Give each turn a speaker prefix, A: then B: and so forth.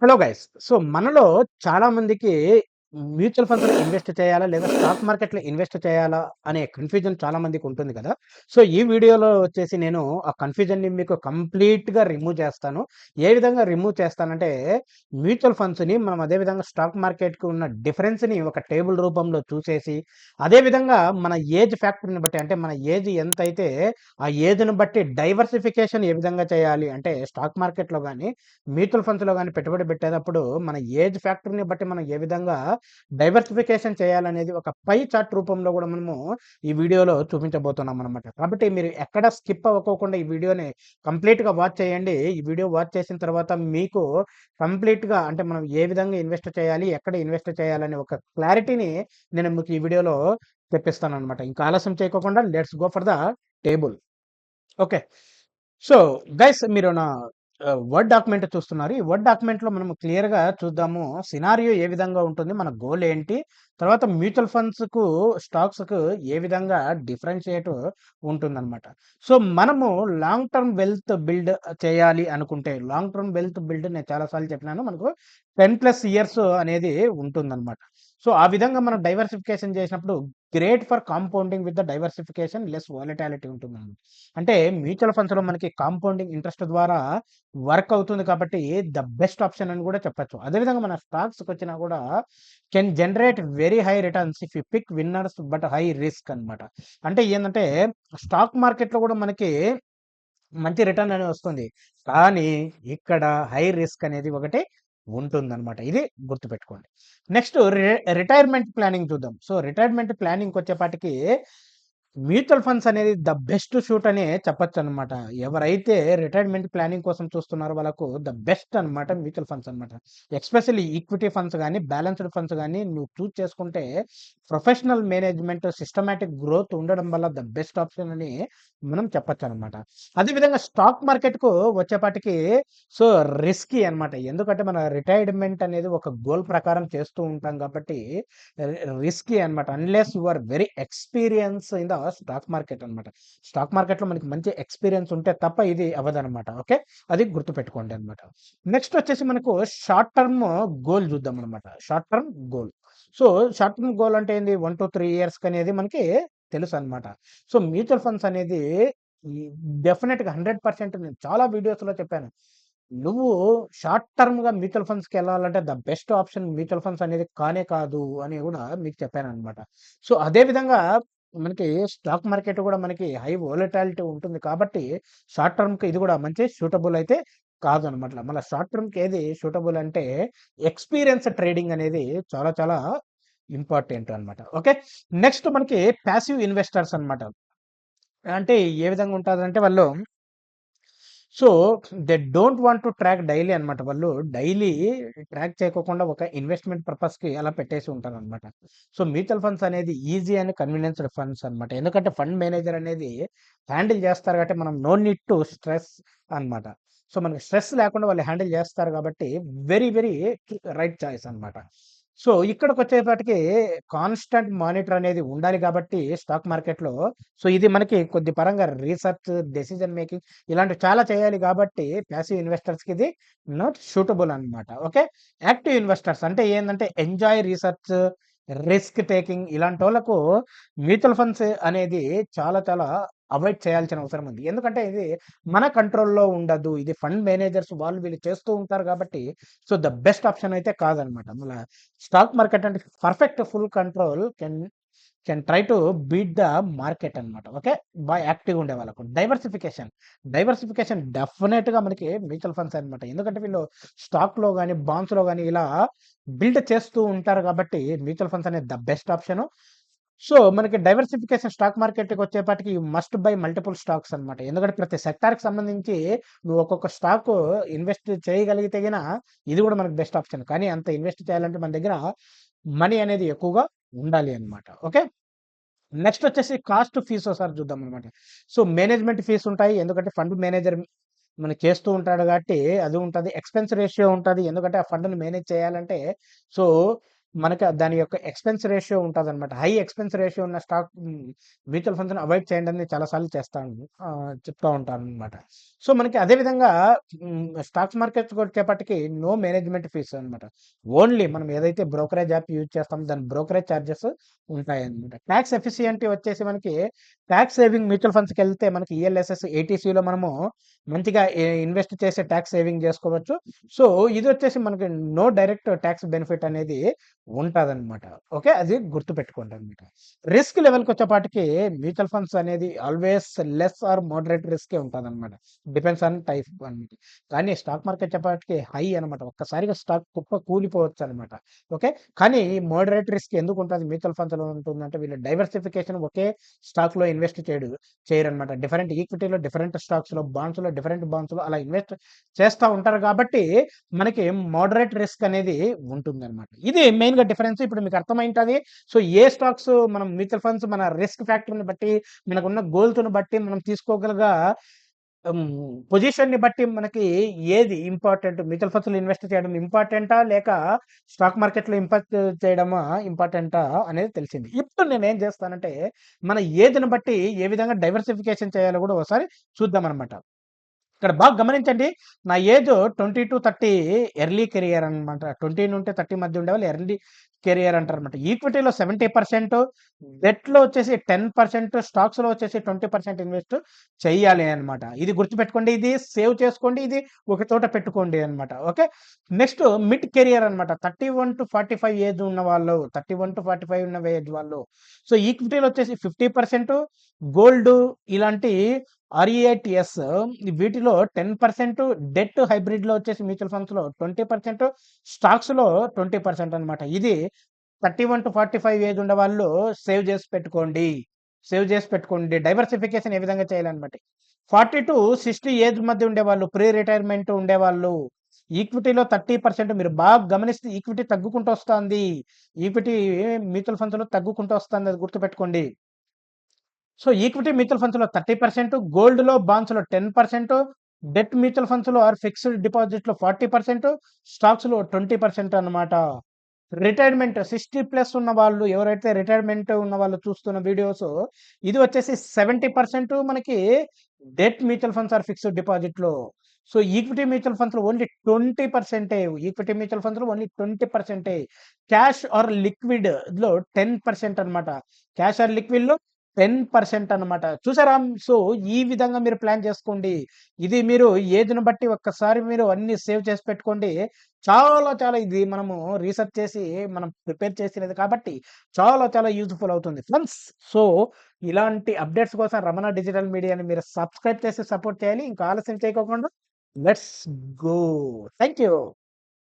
A: Hello guys. So, మనలో చాలా మందికి మ్యూచువల్ ఫండ్స్‌లో ఇన్వెస్ట్ చేయాలా? లేదా స్టాక్ మార్కెట్‌లో ఇన్వెస్ట్ చేయాలా? అనే కన్‌ఫ్యూజన్ చాలా మందికుంటుంది కదా! సో, ఈ వీడియోలో వచ్చేసి నేను ఆ కన్‌ఫ్యూజన్‌ని మీకు కంప్లీట్‌గా రిమూవ్ చేస్తాను. ఏ విధంగా రిమూవ్ చేస్తానంటే, మ్యూచువల్ ఫండ్స్‌ని మనం అదే విధంగా స్టాక్ మార్కెట్‌కి ఉన్న డిఫరెన్స్‌ని ఒక టేబుల్ రూపంలో చూసేసి, అదే విధంగా మన ఏజ్ ఫ్యాక్టర్‌ని బట్టి అంటే మన ఏజ్ ఎంతైతే, ఆ ఏజ్‌ని బట్టి డైవర్సిఫికేషన్ ఏ విధంగా చేయాలి? అంటే స్టాక్ మార్కెట్‌లో గాని మ్యూచువల్ ఫండ్స్‌లో గాని పెట్టుబడి పెట్టేటప్పుడు మన ఏజ్ ఫ్యాక్టర్‌ని బట్టి మనం ఏ విధంగా డైవర్సిఫికేషన్ చేయాలనేది ఒక పై చార్ట్ రూపంలో గూడా మనము ఈ వీడియోలో చూపించబోతున్నామనమాట. కాబట్టి మీరు ఎక్కడ స్కిప్ అవ్వకోకుండా ఈ వీడియోని కంప్లీట్‌గా వాచ్ చేయండి. ఈ వీడియో వాచ్ చేసిన తర్వాత మీకు కంప్లీట్‌గా అంటే మనం ఏ విధంగా ఇన్వెస్ట్ చేయాలి? ఎక్కడ ఇన్వెస్ట్ చేయాలనే ఒక క్లారిటీని నేను మీకు ఈ వీడియోలో తెప్పిస్తాననమాట. ఇంకా ఆలస్యం చేయకోకుండా let's go for the table. Okay. So, guys మీరు నా వర్డ్ డాక్యుమెంట్ చూస్తున్నారు. ఈ వర్డ్ డాక్యుమెంట్‌లో మనం క్లియర్‌గా చూద్దాము. సినారియో ఏ విధంగా ఉంటుంది? మన గోల్ ఏంటి? తర్వాత మ్యూచువల్ ఫండ్స్‌కు, స్టాక్స్‌కు ఏ విధంగా డిఫరెన్షియేట్ ఉంటుందనమాట. సో, మనము లాంగ్ టర్మ్ వెల్త్ బిల్డ్ చేయాలి అనుకుంటే, లాంగ్ టర్మ్ వెల్త్ బిల్డ్ నేను చాలా సార్లు చెప్పినాను. మనకు 10+ ఇయర్స్ అనేది ఉంటుందనమాట. సో, ఆ విధంగా మనం డైవర్సిఫికేషన్ చేసినప్పుడు great for compounding with the diversification less volatility ఉంటుందనమాట. అంటే మ్యూచువల్ ఫండ్స్‌లో మనకి కాంపౌండింగ్ ఇంట్రెస్ట్ ద్వారా వర్క్ అవుతుంది కాబట్టి ద బెస్ట్ ఆప్షన్ అని కూడా చెప్పొచ్చు. అదేవిధంగా మన స్టాక్స్‌కొచ్చినా కూడా can generate very high returns if you pick winners but high risk అనమాట. అంటే ఏందంటే స్టాక్ మార్కెట్‌లో కూడా మనకి మంచి రిటర్న్ అనేది వస్తుంది. కానీ ఇక్కడ హై రిస్క్ అనేది ఒకటి ఉంటుందనమాట. ఇది గుర్తుపెట్టుకోండి. నెక్స్ట్ రిటైర్మెంట్ ప్లానింగ్ చూద్దాం. సో, రిటైర్మెంట్ ప్లానింగ్‌కొచ్చేపాటికి మ్యూచువల్ ఫండ్స్ అనేది ద బెస్ట్ షూట్ అనే చెప్పొచ్చనమాట. ఎవరైతే రిటైర్మెంట్ ప్లానింగ్ కోసం చూస్తున్నారో వాళ్ళకు ద బెస్ట్ అనమాట మ్యూచువల్ ఫండ్స్ అనమాట. ఎస్పెషల్లీ ఈక్విటీ ఫండ్స్ గాని, బ్యాలెన్స్‌డ్ ఫండ్స్ గాని నువ్వు చూజ్ చేసుకుంటే ప్రొఫెషనల్ మేనేజ్‌మెంట్, సిస్టమాటిక్ గ్రోత్ ఉండడం వల్ల ద బెస్ట్ ఆప్షన్ అని మనం చెప్పొచ్చనమాట. అదే విధంగా స్టాక్ మార్కెట్‌కు వచ్చేపాటికి సో, రిస్కీ అనమాట. ఎందుకంటే మన రిటైర్మెంట్ అనేది ఒక గోల్ ప్రకారం చేస్తూ ఉంటాం కాబట్టి రి రిస్కీ అనమాట. Unless you are very experience in the stock market అనమాట. స్టాక్ మార్కెట్‌లో మనకి మంచి ఎక్స్‌పీరియన్స్ ఉంటే తప్ప ఇది అవ్వదనమాట. ఓకే. అది గుర్తుపెట్టుకోండి అనమాట. నెక్స్ట్ వచ్చేసి మనకు షార్ట్ టర్మ్ గోల్ చూద్దామనమాట. Short term goal. So, short term goal అంటే ఏంది? 1-3 ఇయర్స్‌కనేది మనకి తెలుసనమాట. సో, మ్యూచువల్ ఫండ్స్ అనేది ఈ డెఫినిట్‌గా 100% నేను చాలా వీడియోస్‌లో చెప్పాను. నువ్వు షార్ట్ టర్మ్‌గా మ్యూచువల్ ఫండ్స్‌కెళ్ళాలంటే the best option mutual funds అనేది కానే కాదు అని గూడా మీకు చెప్పాననమాట. సో, అదే విధంగా మనకి స్టాక్ మార్కెట్ గూడా మనకి హై వోలటాలిటీ ఉంటుంది కాబట్టి షార్ట్ టర్మ్‌కి ఇది గూడా మంచి సూటబుల్ అయితే కాదనమాట. మళ్ళా షార్ట్ టర్మ్‌కి ఏది సూటబుల్ అంటే ఎక్స్‌పీరియన్స్ ట్రేడింగ్ అనేది చాలా చాలా ఇంపార్టెంట్ అనమాట. ఓకే. నెక్స్ట్ మనకి పాసివ్ ఇన్వెస్టర్స్ అనమాట. అంటే ఏ విధంగా ఉంటాదంటే వాళ్ళు so, they don't want to track daily అనమాట. వాళ్ళు డైలీ ట్రాక్ చేయకోకుండా ఒక ఇన్వెస్ట్‌మెంట్ పర్పస్‌కి అలా పెట్టేసి ఉంటారనమాట. సో, మ్యూచువల్ ఫండ్స్ అనేది ఈజీ అండ్ కన్వీనియన్స్‌డ్ ఫండ్స్ అనమాట. ఎందుకంటే ఫండ్ మేనేజర్ అనేది హ్యాండిల్ చేస్తారు కాబట్టి మనం నో నీడ్ టు స్ట్రెస్ అనమాట. సో, మనకి స్ట్రెస్ లేకుండా వాళ్ళు హ్యాండిల్ చేస్తారు కాబట్టి వెరీ వెరీ రైట్ చాయిస్ అనమాట. సో, ఇక్కడికొచ్చేపాటికి కాన్స్టెంట్ మానిటర్ అనేది ఉండాలి కాబట్టి స్టాక్ మార్కెట్‌లో సో, ఇది మనకి కొద్ది పరంగా రీసెర్చ్, డెసిషన్ మేకింగ్ ఇలాంటివి చాలా చేయాలి గాబట్టి, పాసివ్ ఇన్వెస్టర్స్‌కి ఇది నాట్ సూటబుల్ అనమాట. ఓకే. యాక్టివ్ ఇన్వెస్టర్స్ అంటే ఏందంటే, ఎంజాయ్ రిసర్చ్, రిస్క్ టేకింగ్ ఇలాంటోళ్ళకు మ్యూచువల్ ఫండ్స్ అనేది చాలా చాలా అవాయిడ్ చేయాల్సిన అవసరం ఉంది. ఎందుకంటే, ఇది మన కంట్రోల్‌లో ఉండదు. ఇది ఫండ్ మేనేజర్స్ వాళ్ళు వీళ్ళు చేస్తూ ఉంటారు గాబట్టి, సో, ద బెస్ట్ ఆప్షన్ అయితే కాదనమాట. మళ్ళా స్టాక్ మార్కెట్ అంటే perfect full control can try to beat the market అనమాట. ఓకే. బాగా యాక్టివ్‌గా ఉండే వాళ్ళకు. డైవర్సిఫికేషన్ డెఫినెట్‌గా మనకి మ్యూచువల్ ఫండ్స్ అనమాట. ఎందుకంటే వీళ్ళు స్టాక్‌లో గాని, బాండ్స్‌లో గాని ఇలా బిల్డ్ చేస్తూ ఉంటారు కాబట్టి మ్యూచువల్ ఫండ్స్ అనేది ద బెస్ట్ ఆప్షను. సో, మనకి డైవర్సిఫికేషన్ స్టాక్ మార్కెట్‌కొచ్చేపాటికి you must buy multiple stocks అనమాట. ఎందుకంటే ప్రతి సెక్టార్‌కి సంబంధించి నువ్వు ఒక్కొక్క స్టాకు ఇన్వెస్ట్ చేయగలిగితే గిన ఇది గూడా మనకు బెస్ట్ ఆప్షన్. కానీ అంత ఇన్వెస్ట్ చేయాలంటే మన దగ్గర మనీ అనేది ఎక్కువగా ఉండాలి అన్నమాట. ఓకే. నెక్స్ట్ వచ్చేసి కాస్ట్ ఫీస్ ఒకసారి చూద్దామనమాట. సో, మేనేజ్‌మెంట్ ఫీస్ ఉంటాయి. ఎందుకంటే ఫండ్ మేనేజర్ మనకి చేస్తూ ఉంటాడు కాబట్టి అది ఉంటది. ఎక్స్‌పెన్స్ రేషియో ఉంటది. ఎందుకంటే ఆ ఫండ్‌ని మేనేజ్ చేయాలంటే సో, మనకి దాని యొక్క ఎక్స్‌పెన్స్ రేషియో ఉంటదనమాట. హై ఎక్స్‌పెన్స్ రేషియో ఉన్న మ్యూచువల్ ఫండ్స్‌ని అవాయిడ్ చేయండి అని చాలా సార్లు చెప్తా ఉంటాననమాట. సో, మనకి అదే విధంగా స్టాక్స్ మార్కెట్స్‌కొచ్చేపటికి నో మేనేజ్‌మెంట్ ఫీస్ అనమాట. ఓన్లీ మనం ఏదైతే బ్రోకరేజ్ యాప్ యూజ్ చేస్తామో దాని బ్రోకరేజ్ చార్జెస్ ఉంటాయన్నమాట. టాక్స్ ఎఫిషియంటీ వచ్చేసి మనకి టాక్స్ సేవింగ్ మ్యూచువల్ ఫండ్స్‌కెళ్తే మనకి ఈఎల్ఎస్ఎస్, ఏటీసీలో మనము మంచిగా ఇన్వెస్ట్ చేసి టాక్స్ సేవింగ్ చేసుకోవచ్చు. సో, ఇదొచ్చేసి మనకి నో డైరెక్ట్ టాక్స్ బెనిఫిట్ అనేది ఉంటదనమాట. ఓకే. అది గుర్తుపెట్టుకోండనమాట. రిస్క్ లెవెల్‌కొచ్చేపాటికి మ్యూచువల్ ఫండ్స్ అనేది ఆల్‌వేస్ లెస్ ఆర్ మోడరేట్ రిస్కే ఉంటదనమాట. డిపెండ్స్ ఆన్ టైప్ అనమాట. కానీ స్టాక్ మార్కెట్ వచ్చేపాటికి హై అనమాట. ఒక్కసారిగా స్టాక్ కుప్ప కూలిపోవచ్చనమాట. ఓకే. కానీ మోడరేట్ రిస్క్ ఎందుకుంటది మ్యూచువల్ ఫండ్స్‌లో ఉంటుందంటే వీళ్ళు డైవర్సిఫికేషన్ ఒకే స్టాక్‌లో ఇన్వెస్ట్ చేయరనమాట. డిఫరెంట్ ఈక్విటీలో, డిఫరెంట్ స్టాక్స్‌లో, బాండ్స్‌లో అలా ఇన్వెస్ట్ చేస్తా ఉంటారు కాబట్టి మనకి మోడరేట్ రిస్క్ అనేది ఉంటుందన్నమాట. ఇది మెయిన్‌గా డిఫరెన్స్. ఇప్పుడు మీకు అర్థమైంటది. సో, ఏ స్టాక్స్ మనం మ్యూచువల్ ఫండ్స్ మన రిస్క్ ఫ్యాక్టర్‌ని బట్టి, మనకున్న గోల్స్‌ని బట్టి మనం తీసుకోగలగా హ్మ్. పొజిషన్‌ని బట్టి మనకి ఏది ఇంపార్టెంట్ మ్యూచువల్ ఫండ్స్‌లో ఇన్వెస్ట్ చేయడం ఇంపార్టెంటా? లేక స్టాక్ మార్కెట్‌లో ఇంపెక్ట్ చేయడమా ఇంపార్టెంటా అనేది తెలిసింది. ఇప్పుడు నేనేం చేస్తానంటే, మన ఏజ్‌ని బట్టి ఏ విధంగా డైవర్సిఫికేషన్ చేయాలో కూడా ఒకసారి చూద్దామనమాట. ఇక్కడ బాగా గమనించండి. నా ఏజ్ 20-30 ఎర్లీ కెరియర్ అనమాట. 20-30 మధ్య ఉండేవాళ్ళు ఎర్లీ కెరియర్ అంటారనమాట. ఈక్విటీలో 70%, డెట్‌లో వచ్చేసి 10%, స్టాక్స్‌లో వచ్చేసి 20% ఇన్వెస్ట్ చెయ్యాలి అనమాట. ఇది గుర్తుపెట్టుకోండి. ఇది సేవ్ చేసుకోండి. ఇది ఒక చోట పెట్టుకోండి అనమాట. ఓకే. నెక్స్ట్ మిడ్ కెరియర్ అనమాట. 31-45 ఏజ్ ఉన్నవాళ్ళు, 31-45 ఉన్న ఏజ్ వాళ్ళు. సో, ఈక్విటీలో వచ్చేసి 50%, గోల్డ్ ఇలాంటి ఆర్ఈఐటీఎస్ వీటిలో 10%, డెట్ హైబ్రిడ్‌లో వచ్చేసి మ్యూచువల్ ఫండ్స్‌లో 20%, స్టాక్స్‌లో 20% అనమాట. ఇది 31-45 ఏజ్ ఉండేవాళ్ళు సేవ్ చేసి పెట్టుకోండి. సేవ్ చేసి పెట్టుకోండి. డైవర్సిఫికేషన్ ఏ విధంగా చేయాలనమాట. 40-60 ఏజ్ మధ్య ఉండేవాళ్ళు, ప్రీ రిటైర్మెంట్ ఉండేవాళ్ళు, ఈక్విటీలో 30% మీరు బాగా గమనిస్తే ఈక్విటీ తగ్గుకుంటూ వస్తాంది. ఈక్విటీ మ్యూచువల్ ఫండ్స్‌లో తగ్గుకుంటూ వస్తాంది. అది గుర్తుపెట్టుకోండి. సో, ఈక్విటీ మ్యూచువల్ ఫండ్స్‌లో 30%, గోల్డ్‌లో, బాండ్స్‌లో 10%, డెట్ మ్యూచువల్ ఫండ్స్‌లో ఆర్ ఫిక్స్డ్ డిపాజిట్‌లో 40%, స్టాక్స్‌లో 20% అన్నమాట. రిటైర్మెంట్ 60+ ఉన్న వాళ్ళు ఎవరైతే రిటైర్మెంట్ ఉన్న వాళ్ళు చూస్తున్న వీడియోస్ ఇది వచ్చేసి 70% మనకి debt mutual funds or fixed డిపాజిట్‌లో. సో, ఈక్విటీ మ్యూచువల్ ఫండ్స్‌లో ఓన్లీ 20%. ఈక్విటీ మ్యూచువల్ ఫండ్స్‌లో ఓన్లీ 20%. క్యాష్ ఆర్ లిక్విడ్‌లో 10% అన్నమాట. క్యాష్ ఆర్ లిక్విడ్‌లో 10% అన్నమాట. చూసారా? సో, ఈ విధంగా మీరు ప్లాన్ చేసుకోండి. ఇది మీరు ఏజ్‌ని బట్టి ఒక్కసారి మీరు అన్నీ సేవ్ చేసి పెట్టుకోండి. చాలా ఇది మనము రీసెర్చ్ చేసి మనం ప్రిపేర్ చేసినది కాబట్టి చాలా యూజ్‌ఫుల్ అవుతుంది ఫ్రెండ్స్. సో, ఇలాంటి అప్డేట్స్ కోసం రమణ డిజిటల్ మీడియాని మీరు సబ్స్క్రైబ్ చేసి సపోర్ట్ చేయాలి. ఇంకా ఆలస్యం చేయకోకుండా లెట్స్ గో. Thank you.